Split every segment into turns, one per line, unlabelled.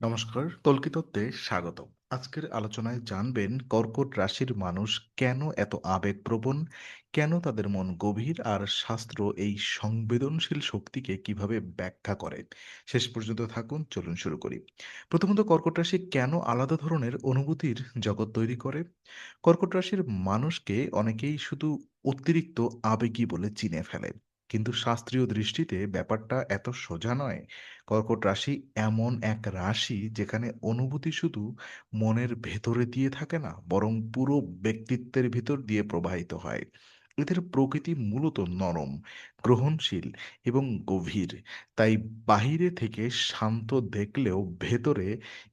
নমস্কার, তর্কিতত্ত্বে স্বাগতম। আজকের আলোচনায় জানবেন কর্কট রাশির মানুষ কেন এত আবেগপ্রবণ, কেন তাদের মন গভীর, আর শাস্ত্র এই সংবেদনশীল শক্তিকে কিভাবে ব্যাখ্যা করে। শেষ পর্যন্ত থাকুন, চলুন শুরু করি। প্রথমত, কর্কট রাশি কেন আলাদা ধরনের অনুভূতির জগৎ তৈরি করে। কর্কট রাশির মানুষকে অনেকেই শুধু অতিরিক্ত আবেগী বলে চিনে ফেলে, কিন্তু শাস্ত্রীয় দৃষ্টিতে ব্যাপারটা এত সোজা নয়। কর্কট রাশি এমন এক রাশি যেখানে অনুভূতি শুধু মনের ভেতরে দিয়ে থাকে না, বরং পুরো ব্যক্তিত্বের ভিতর দিয়ে প্রবাহিত হয়। এদের প্রকৃতি মূলত নরম, গ্রহণশীল এবং গভীর। তাই বাহিরে থেকে শান্ত দেখলেও ভেতরে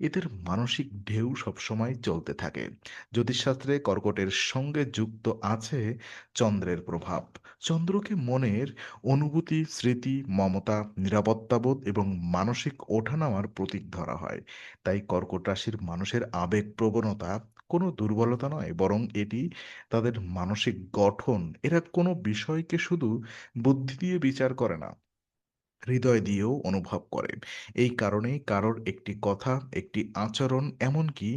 এদের মানসিক ঢেউ সবসময় চলতে থাকে। জ্যোতিষশাস্ত্রে কর্কটের সঙ্গে যুক্ত আছে চন্দ্রের প্রভাব। চন্দ্রকে মনের অনুভূতি, স্মৃতি, মমতা, নিরাপত্তাবোধ এবং মানসিক ওঠানামার প্রতীক ধরা হয়। তাই কর্কট রাশির মানুষের আবেগ প্রবণতা কোনো দুর্বলতা নয়, বরং এটি তাদের মানসিক গঠন। এরা কোনো বিষয়কে শুধু বুদ্ধি দিয়ে বিচার করে না, হৃদয় দিয়েও অনুভব করে। এই কারণেই কারোর একটি কথা, একটি আচরণ, এমনকি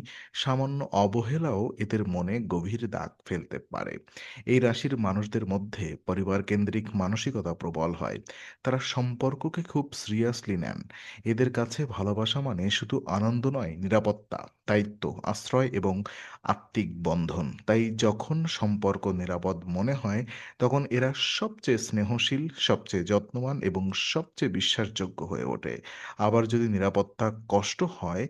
সামান্য অবহেলাও এদের মনে গভীর দাগ ফেলতে পারে। এই রাশির মানুষদের মধ্যে পরিবার কেন্দ্রিক মানসিকতা প্রবল হয়। তারা সম্পর্ককে খুব সিরিয়াসলি নেন। এদের কাছে ভালোবাসা মানে শুধু আনন্দ নয়, নিরাপত্তা, দায়িত্ব, আশ্রয় এবং আত্মিক বন্ধন। তাই যখন সম্পর্ক নিরাপদ মনে হয়, তখন এরা সবচেয়ে স্নেহশীল, সবচেয়ে যত্নবান এবং সবচেয়ে বিশ্বাসযোগ্য হয়ে ওঠে। আবার যদি নিরাপত্তা কষ্ট হয়,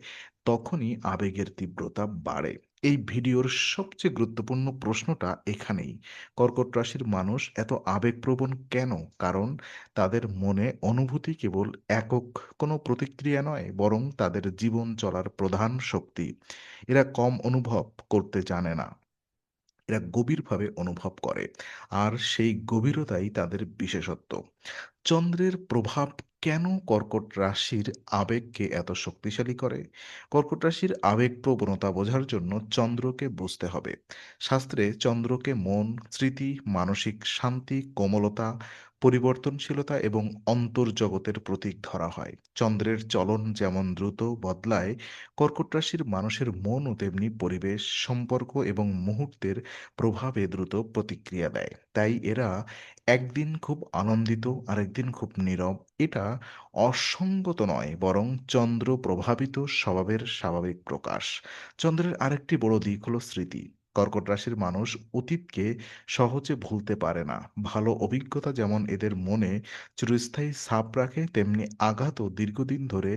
তখনই আবেগের তীব্রতা বাড়ে। এই ভিডিওর সবচেয়ে গুরুত্বপূর্ণ প্রশ্নটা এখানেই। কর্কট রাশির মানুষ এত আবেগপ্রবণ কেন? কারণ তাদের মনে অনুভূতি কেবল একক কোনো প্রতিক্রিয়া নয়, বরং তাদের জীবন চলার প্রধান শক্তি। এরা কম অনুভব করতে জানে না, এরা গভীরভাবে অনুভব করে। আর সেই গভীরতাই তাদের বিশেষত্ব। চন্দ্রের প্রভাব কেন কর্কট রাশির আবেগকে এত শক্তিশালী করে? কর্কট রাশির আবেগ প্রবণতা বোঝার জন্য চন্দ্রকে বুঝতে হবে। শাস্ত্রে চন্দ্রকে মন, স্মৃতি, মানসিক শান্তি, কোমলতা, পরিবর্তনশীলতা এবং অন্তর্জগতের প্রতীক ধরা হয়। চন্দ্রের চলন যেমন দ্রুত বদলায়, কর্কট রাশির মানুষের মনও তেমনি পরিবেশ, সম্পর্ক এবং মুহূর্তের প্রভাবে দ্রুত প্রতিক্রিয়া দেয়। তাই এরা একদিন খুব আনন্দিত, আরেকদিন খুব নীরব। এটা অসঙ্গত নয়, বরং চন্দ্র প্রভাবিত স্বভাবের স্বাভাবিক প্রকাশ। চন্দ্রের আরেকটি বড় দিক হলো স্মৃতি। কর্কট রাশির মানুষ অতীতকে সহজে ভুলতে পারে না। ভালো অভিজ্ঞতা যেমন এদের মনে চিরস্থায়ী ছাপ রাখে, তেমনি আঘাতও দীর্ঘদিন ধরে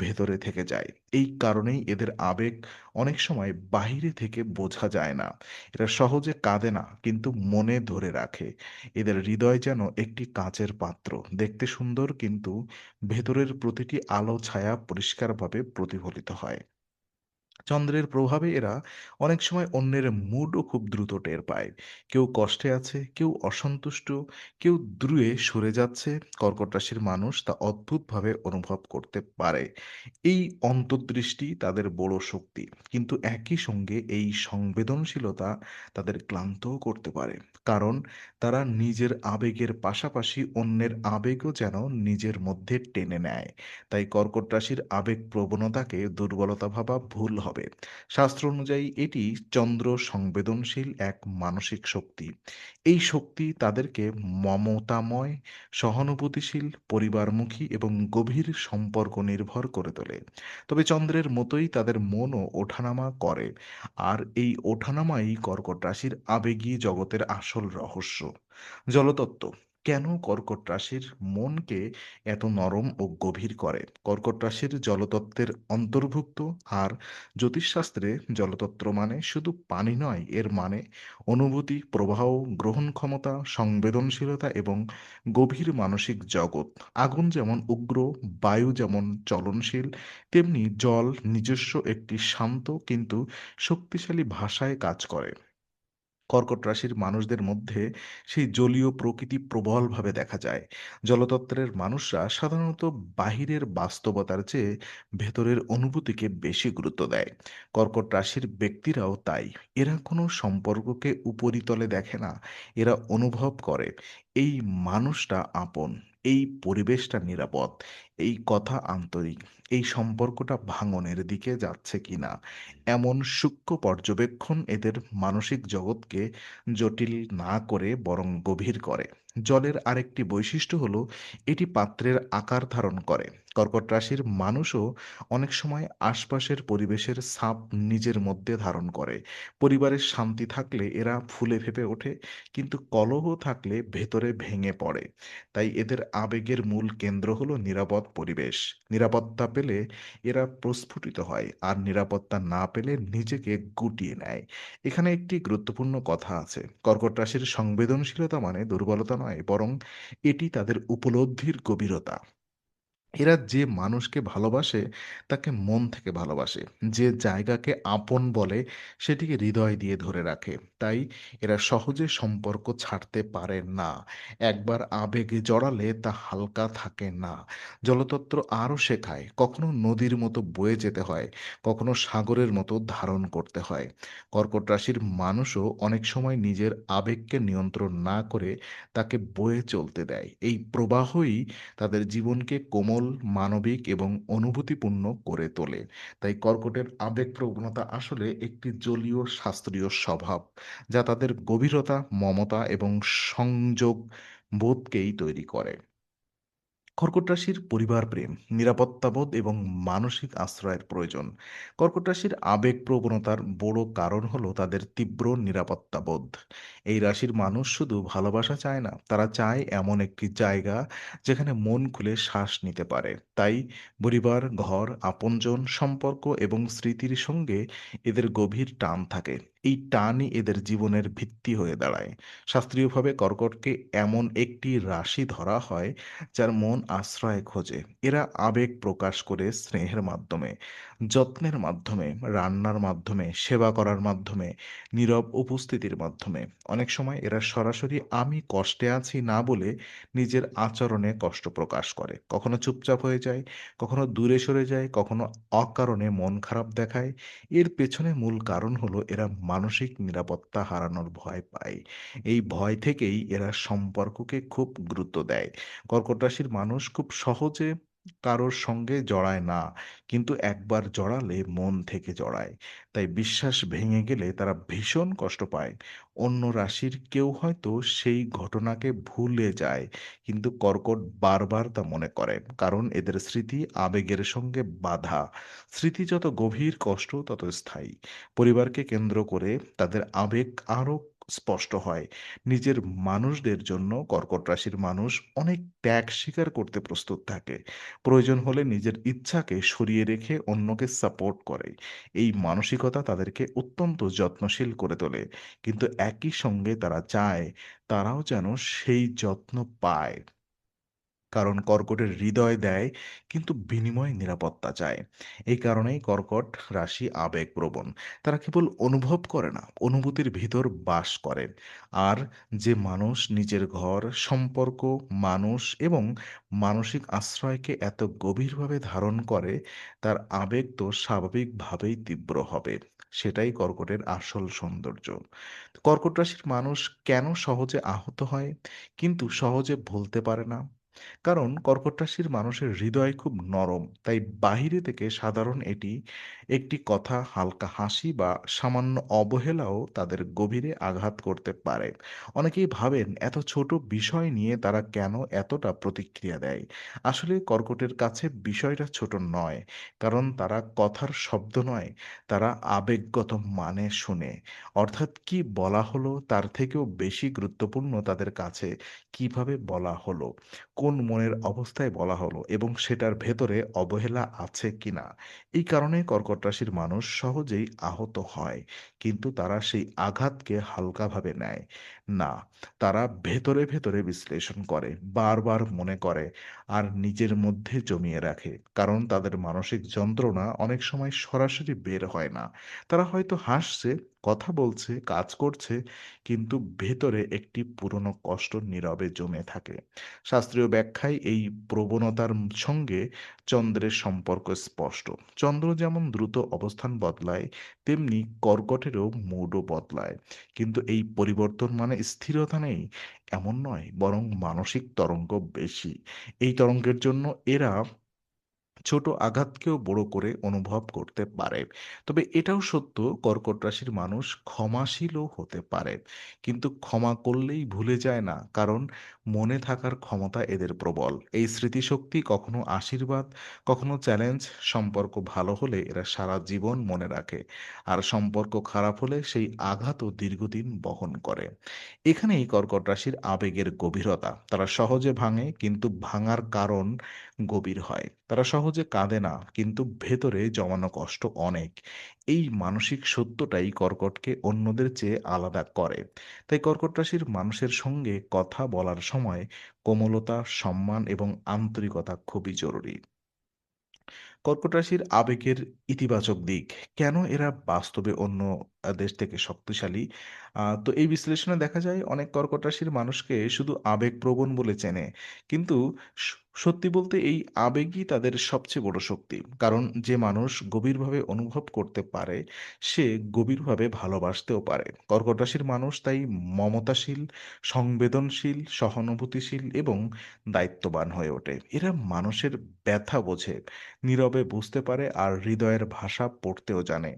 ভেতরে থেকে যায়। এই কারণেই এদের আবেগ অনেক সময় বাহিরে থেকে বোঝা যায় না। এরা সহজে কাঁদে না, কিন্তু মনে ধরে রাখে। এদের হৃদয় যেন একটি কাঁচের পাত্র, দেখতে সুন্দর কিন্তু ভেতরের প্রতিটি আলো ছায়া পরিষ্কারভাবে প্রতিফলিত হয়। চন্দ্রের প্রভাবে এরা অনেক সময় অন্যের মুডও খুব দ্রুত টের পায়। কেউ কষ্টে আছে, কেউ অসন্তুষ্ট, কেউ দূরে সরে যাচ্ছে। কর্কট রাশির মানুষ তা অদ্ভুতভাবে অনুভব করতে পারে। এই অন্তর্দৃষ্টি তাদের বড় শক্তি। কিন্তু একই সঙ্গে এই সংবেদনশীলতা তাদের ক্লান্তও করতে পারে। কারণ তারা নিজের আবেগের পাশাপাশি অন্যের আবেগও যেন নিজের মধ্যে টেনে নেয়। তাই কর্কট রাশির আবেগ প্রবণতাকে দুর্বলতা ভাবা ভুল হবে। শাস্ত্র অনুযায়ী এটি চন্দ্র সংবেদনশীল এক মানসিক শক্তি। এই শক্তি তাদেরকে মমতাময়, সহানুভূতিশীল, পরিবারমুখী এবং গভীর সম্পর্ক নির্ভর করে তোলে। তবে চন্দ্রের মতোই তাদের মনও ওঠানামা করে। আর এই ওঠানামাই কর্কট রাশির আবেগী জগতের আসল রহস্য। জলতত্ত্ব কেন কর্কট রাশির মনকে এত নরম ও গভীর করে? কর্কট রাশির জলতত্ত্বের অন্তর্ভুক্ত। আর জ্যোতিষশাস্ত্রে জলতত্ত্ব মানে শুধু পানি নয়, এর মানে অনুভূতি, প্রবাহ, গ্রহণ ক্ষমতা, সংবেদনশীলতা এবং গভীর মানসিক জগৎ। আগুন যেমন উগ্র, বায়ু যেমন চলনশীল, তেমনি জল নিজস্ব একটি শান্ত কিন্তু শক্তিশালী ভাষায় কাজ করে। কর্কট রাশির মানুষদের মধ্যে সেই জলীয় প্রকৃতি প্রবলভাবে দেখা যায়। জলতত্ত্বের মানুষরা সাধারণত বাহিরের বাস্তবতার চেয়ে ভেতরের অনুভূতিকে বেশি গুরুত্ব দেয়। কর্কট রাশির ব্যক্তিরাও তাই। এরা কোনো সম্পর্ককে উপরিতলে দেখে না, এরা অনুভব করে এই মানুষটা আপন, এই পরিবেশটা নিরাপদ, এই কথা আন্তরিক। এই সম্পর্কটা ভাঙনের দিকে যাচ্ছে কিনা। এমন সূক্ষ্ম পর্যবেক্ষণ এদের মানসিক জগৎকে জটিল না করে বরং গভীর করে। জলের আরেকটি বৈশিষ্ট্য হলো এটি পাত্রের আকার ধারণ করে। কর্কট রাশির মানুষও অনেক সময় আশপাশের পরিবেশের ছাপ নিজের মধ্যে ধারণ করে। পরিবারের শান্তি থাকলে এরা ফুলে ফেঁপে ওঠে, কিন্তু কলহ থাকলে ভেতরে ভেঙে পড়ে। তাই এদের আবেগের মূল কেন্দ্র হলো নিরাপদ পরিবেশ। নিরাপত্তা পেলে এরা প্রস্ফুটিত হয়, আর নিরাপত্তা না পেলে নিজেকে গুটিয়ে নেয়। এখানে একটি গুরুত্বপূর্ণ কথা আছে। কর্কট রাশির সংবেদনশীলতা মানে দুর্বলতা নয়, বরং এটি তাদের উপলব্ধির গভীরতা। এরা যে মানুষকে ভালোবাসে তাকে মন থেকে ভালোবাসে। যে জায়গাকে আপন বলে সেটিকে হৃদয় দিয়ে ধরে রাখে। তাই এরা সহজে সম্পর্ক ছাড়তে পারে না। একবার আবেগে জড়ালে তা হালকা থাকে না। জলতত্ত্ব আরও শেখায়, কখনো নদীর মতো বয়ে যেতে হয়, কখনো সাগরের মতো ধারণ করতে হয়। কর্কট রাশির মানুষও অনেক সময় নিজের আবেগকে নিয়ন্ত্রণ না করে তাকে বয়ে চলতে দেয়। এই প্রবাহই তাদের জীবনকে কোমল, মানবিক এবং অনুভূতিপূর্ণ করে তোলে। তাই কর্কটের আবেগপ্রবণতা আসলে একটি জলীয় শাস্ত্রীয় স্বভাব, যা তাদের গভীরতা, মমতা এবং সংযোগ বোধকেই তৈরি করে। কর্কট রাশির পরিবার প্রেম, নিরাপত্তাবোধ এবং মানসিক আশ্রয়ের প্রয়োজন। কর্কট রাশির আবেগপ্রবণতার বড় কারণ হলো তাদের তীব্র নিরাপত্তাবোধ। এই রাশির মানুষ শুধু ভালোবাসা চায় না, তারা চায় এমন একটি জায়গা যেখানে মন খুলে শ্বাস নিতে পারে। তাই পরিবার, ঘর, আপনজন, সম্পর্ক এবং স্মৃতির সঙ্গে এদের গভীর টান থাকে। এই টানই এদের জীবনের ভিত্তি হয়ে দাঁড়ায়। শাস্ত্রীয়ভাবে কর্কটকে এমন একটি রাশি ধরা হয় যার মন আশ্রয় খোঁজে। এরা আবেগ প্রকাশ করে স্নেহের মাধ্যমে, যত্নের মাধ্যমে, রান্নার মাধ্যমে, সেবা করার মাধ্যমে, নীরব উপস্থিতির মাধ্যমে। অনেক সময় এরা সরাসরি আমি কষ্টে আছি না বলে নিজের আচরণে কষ্ট প্রকাশ করে। কখনো চুপচাপ হয়ে যায়, কখনো দূরে সরে যায়, কখনো অকারণে মন খারাপ দেখায়। এর পেছনে মূল কারণ হলো এরা মানসিক নিরাপত্তা হারানোর ভয় পায়। এই ভয় থেকেই এরা সম্পর্ককে খুব গুরুত্ব দেয়। কর্কট রাশির মানুষ খুব সহজে কারোর সঙ্গে জড়ায় না, কিন্তু একবার জড়ালে মন থেকে জড়ায়। তাই বিশ্বাস ভেঙে গেলে তারা ভীষণ কষ্ট পায়। অন্য রাশির কেউ হয়তো সেই ঘটনাকে ভুলে যায়, কিন্তু কর্কট বারবার তা মনে করে, কারণ এদের স্মৃতি আবেগের সঙ্গে বাঁধা। স্মৃতি যত গভীর, কষ্ট তত স্থায়ী। পরিবারকে কেন্দ্র করে তাদের আবেগ আরো স্পষ্ট হয়। নিজের মানুষদের জন্য কর্কট রাশির মানুষ অনেক ত্যাগ স্বীকার করতে প্রস্তুত থাকে। প্রয়োজন হলে নিজের ইচ্ছাকে সরিয়ে রেখে অন্যকে সাপোর্ট করে। এই মানসিকতা তাদেরকে অত্যন্ত যত্নশীল করে তোলে। কিন্তু একই সঙ্গে তারা চায় তারাও যেন সেই যত্ন পায়। কারণ কর্কটের হৃদয় দেয়, কিন্তু বিনিময়ে নিরাপত্তা চায়। এই কারণেই কর্কট রাশি আবেগপ্রবণ। তারা কেবল অনুভব করে না, অনুভূতির ভিতর বাস করে। আর যে মানুষ নিজের ঘর, সম্পর্ক, মানুষ এবং মানসিক আশ্রয়কে এত গভীরভাবে ধারণ করে, তার আবেগ তো স্বাভাবিকভাবেই তীব্র হবে। সেটাই কর্কটের আসল সৌন্দর্য। কর্কট রাশির মানুষ কেন সহজে আহত হয়, কিন্তু সহজে ভুলতে পারে না? কারণ কর্কট রাশির মানুষের হৃদয় খুব নরম। তাই বাহিরে থেকে সাধারণ একটি কথা, হালকা হাসি বা সামান্য অবহেলাও তাদের গভীরে আঘাত করতে পারে। অনেকেই ভাবেন এত ছোট বিষয় নিয়ে তারা কেন এতটা প্রতিক্রিয়া দেয়। আসলে কর্কটের কাছে বিষয়টা ছোট নয়, কারণ তারা কথার শব্দ নয়, তারা আবেগগত মানে শুনে। অর্থাৎ কি বলা হলো তার থেকেও বেশি গুরুত্বপূর্ণ তাদের কাছে কিভাবে বলা হলো, কোন মনের অবস্থায় বলা হলো এবং সেটার ভেতরে অবহেলা আছে কিনা। এই কারণে কর্কট রাশির মানুষ সহজেই আহত হয়, কিন্তু তারা সেই আঘাতকে হালকাভাবে নেয় না। তারা ভেতরে ভেতরে বিশ্লেষণ করে, বারবার মনে করে, আর নিজের মধ্যে জমিয়ে রাখে। কারণ তাদের মানসিক যন্ত্রণা অনেক সময় সরাসরি বের হয় না। তারা হয়তো হাসছে, কথা বলছে, কাজ করছে, কিন্তু ভেতরে একটি পুরনো কষ্ট নীরবে জমে থাকে। শাস্ত্রীয় ব্যাখ্যায় এই প্রবণতার সঙ্গে চন্দ্রের সম্পর্ক স্পষ্ট। চন্দ্র যেমন দ্রুত অবস্থান বদলায়, তেমনি কর্কটেরও মুডও বদলায়। কিন্তু এই পরিবর্তন মানে স্থিরতা নেই এমন নয়, বরং মানসিক তরঙ্গ বেশি। এই তরঙ্গের জন্য এরা ছোট আঘাতকেও বড় করে অনুভব করতে পারে। তবে এটাও সত্য, কর্কট রাশির মানুষ ক্ষমাশীলও হতে পারে। কিন্তু ক্ষমা করলেই ভুলে যায় না, কারণ মনে থাকার ক্ষমতা এদের প্রবল। এই স্মৃতিশক্তি কখনো আশীর্বাদ, কখনো চ্যালেঞ্জ। সম্পর্ক ভালো হলে এরা সারা জীবন মনে রাখে, আর সম্পর্ক খারাপ হলে সেই আঘাতও দীর্ঘদিন বহন করে। এখানেই কর্কট রাশির আবেগের গভীরতা। তারা সহজে ভাঙে, কিন্তু ভাঙার কারণ গভীর হয়। তারা সহজে কাঁদে না, কিন্তু ভেতরে জমানো কষ্ট অনেক। এই মানসিক সত্যটাই কর্কটকে অন্যদের চেয়ে আলাদা করে। তাই কর্কট রাশির মানুষের সঙ্গে কথা বলার সময় কোমলতা, সম্মান এবং আন্তরিকতা খুবই জরুরি। কর্কট রাশির আবেগের ইতিবাচক দিক। কেন এরা বাস্তবে অন্য দেশ থেকে শক্তিশালী? তো এই বিশ্লেষণে দেখা যায় অনেক কর্কট রাশির মানুষকে শুধু আবেগপ্রবণ বলে চেনে। কিন্তু স সত্যি বলতে এই আবেগই তাদের সবচেয়ে বড় শক্তি। কারণ যে মানুষ গভীরভাবে অনুভব করতে পারে, সে গভীরভাবে ভালোবাসতেও পারে। কর্কট রাশির মানুষ তাই মমতাশীল, সংবেদনশীল, সহানুভূতিশীল এবং দায়িত্ববান হয়ে ওঠে। এরা মানুষের ব্যথা বোঝে, নীরবে বুঝতে পারে আর হৃদয়ের ভাষা পড়তেও জানে।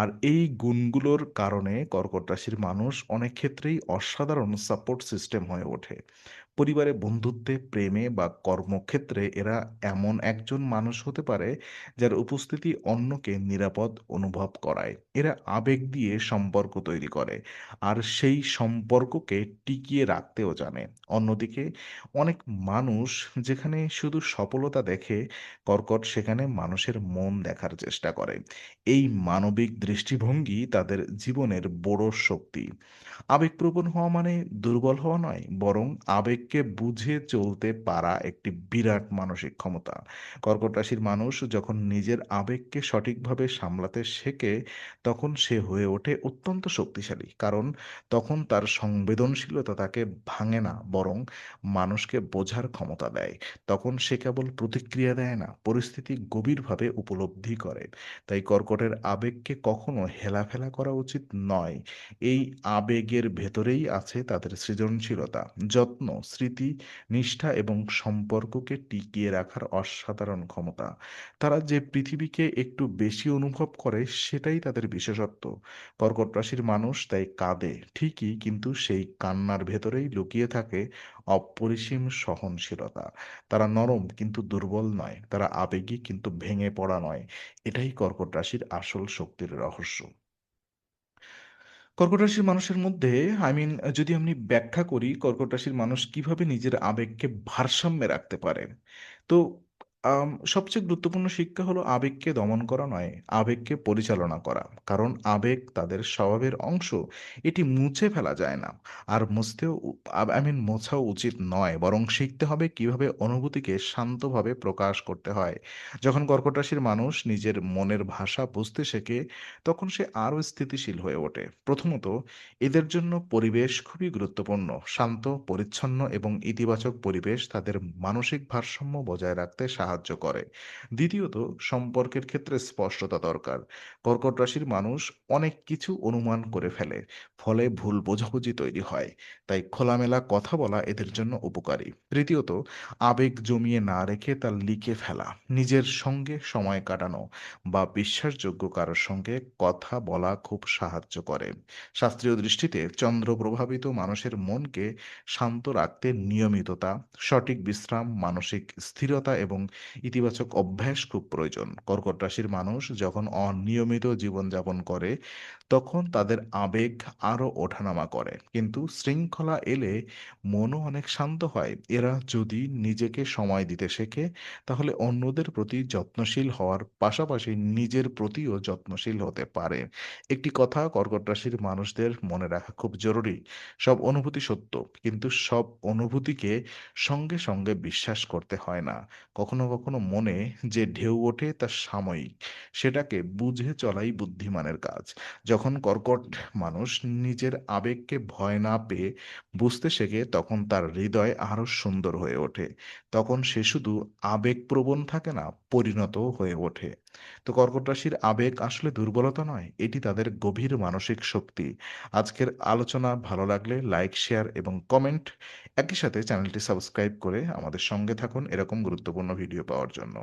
আর এই গুণগুলোর কারণে কর্কট রাশির মানুষ অনেক ক্ষেত্রেই অসাধারণ সাপোর্ট সিস্টেম হয়ে ওঠে। পরিবারে, বন্ধুত্বে, প্রেমে বা কর্মক্ষেত্রে এরা এমন একজন মানুষ হতে পারে যার উপস্থিতি অন্যকে নিরাপদ অনুভব করায়। এরা আবেগ দিয়ে সম্পর্ক তৈরি করে, আর সেই সম্পর্ককে টিকিয়ে রাখতেও জানে। অন্যদিকে অনেক মানুষ যেখানে শুধু সফলতা দেখে, কর্কট সেখানে মানুষের মন দেখার চেষ্টা করে। এই মানবিক দৃষ্টিভঙ্গি তাদের জীবনের বড় শক্তি। আবেগপ্রবণ হওয়া মানে দুর্বল হওয়া নয়, বরং আবেগকে বুঝে চলতে পারা একটি বিরাট মানসিক ক্ষমতা। কর্কট রাশির মানুষ যখন নিজের আবেগকে সঠিকভাবে সামলাতে শেখে, তখন সে হয়ে ওঠে অত্যন্ত শক্তিশালী। কারণ তখন তার সংবেদনশীলতা তাকে ভাঙে না, বরং মানুষকে বোঝার ক্ষমতা দেয়। তখন সে কেবল প্রতিক্রিয়া দেয় না, পরিস্থিতি গভীরভাবে উপলব্ধি করে। তাই কর্কটের আবেগকে কখনো হেলাফেলা করা উচিত নয়। এই আবেগের ভেতরেই আছে তাদের সৃজনশীলতা, যত্ন, স্মৃতি, নিষ্ঠা এবং সম্পর্ককে টিকিয়ে রাখার অসাধারণ ক্ষমতা। তারা যে পৃথিবীকে একটু বেশি অনুভব করে, সেটাই তাদের বিশেষত্ব। কর্কট রাশির মানুষ তাই কাঁদে ঠিকই, কিন্তু সেই কান্নার ভেতরেই লুকিয়ে থাকে অপরিসীম সহনশীলতা। তারা নরম কিন্তু দুর্বল নয়, তারা আবেগী কিন্তু ভেঙে পড়া নয়। এটাই কর্কট রাশির আসল শক্তির রহস্য। কর্কট রাশির মানুষের মধ্যে যদি আমি ব্যাখ্যা করি কর্কট রাশির মানুষ কিভাবে নিজের আবেগকে ভারসাম্যে রাখতে পারে। তো সবচেয়ে গুরুত্বপূর্ণ শিক্ষা হলো আবেগকে দমন করা নয়, আবেগকে পরিচালনা করা। কারণ আবেগ তাদের স্বভাবের অংশ। এটি মুছে ফেলা যায় না। আর মুছতেও উ আব আই মিন মোছাও উচিত নয়। বরং শিখতে হবে কিভাবে অনুভূতিকে শান্তভাবে প্রকাশ করতে হয়। যখন কর্কট রাশির মানুষ নিজের মনের ভাষা বুঝতে শেখে, তখন সে আরো স্থিতিশীল হয়ে ওঠে। প্রথমত, এদের জন্য পরিবেশ খুবই গুরুত্বপূর্ণ। শান্ত, পরিচ্ছন্ন এবং ইতিবাচক পরিবেশ তাদের মানসিক ভারসাম্য বজায় রাখতে সাহায্য করে। দ্বিতীয়ত, সম্পর্কের ক্ষেত্রে স্পষ্টতা দরকার। কর্কট রাশির মানুষ অনেক কিছু অনুমান করে ফেলে, ফলে ভুল বোঝাবুঝি তৈরি হয়। তাই খোলামেলা কথা বলা এদের জন্য উপকারী। তৃতীয়ত, আবেগ জমিয়ে না রেখে তা লিখে ফেলা, নিজের সঙ্গে সময় কাটানো বা বিশ্বাসযোগ্য কারোর সঙ্গে কথা বলা খুব সাহায্য করে। শাস্ত্রীয় দৃষ্টিতে চন্দ্র প্রভাবিত মানুষের মনকে শান্ত রাখতে নিয়মিততা, সঠিক বিশ্রাম, মানসিক স্থিরতা এবং ইতিবাচক অভ্যাস খুব প্রয়োজন। কর্কট রাশির মানুষ যখন অনিয়মিত জীবনযাপন করে, তখন তাদের আবেগ আরো ওঠানামা করে। কিন্তু শৃঙ্খলা এলে মনও অনেক শান্ত হয়। এরা যদি নিজেকে সময় দিতে শেখে, তাহলে অন্যদের প্রতি যত্নশীল হওয়ার পাশাপাশি নিজের প্রতিও যত্নশীল হতে পারে। একটি কথা কর্কট রাশির মানুষদের মনে রাখা খুব জরুরি। সব অনুভূতি সত্য, কিন্তু সব অনুভূতিকে সঙ্গে সঙ্গে বিশ্বাস করতে হয় না। কখনো কখনো মনে যে ঢেউ ওঠে তা সাময়িক। সেটাকে বুঝে চলাই বুদ্ধিমানের কাজ। যখন কর্কট মানুষ নিজের আবেগকে ভয় না পেয়ে বুঝতে শেখে, তখন তার হৃদয় আরো সুন্দর হয়ে ওঠে। তখন সে শুধু আবেগপ্রবণ থাকে না, পরিণতও হয়ে ওঠে। তো কর্কট রাশির আবেগ আসলে দুর্বলতা নয়, এটি তাদের গভীর মানসিক শক্তি। আজকের আলোচনা ভালো লাগলে লাইক, শেয়ার এবং কমেন্ট। একই সাথে চ্যানেলটি সাবস্ক্রাইব করে আমাদের সঙ্গে থাকুন এরকম গুরুত্বপূর্ণ ভিডিও পাওয়ার জন্য।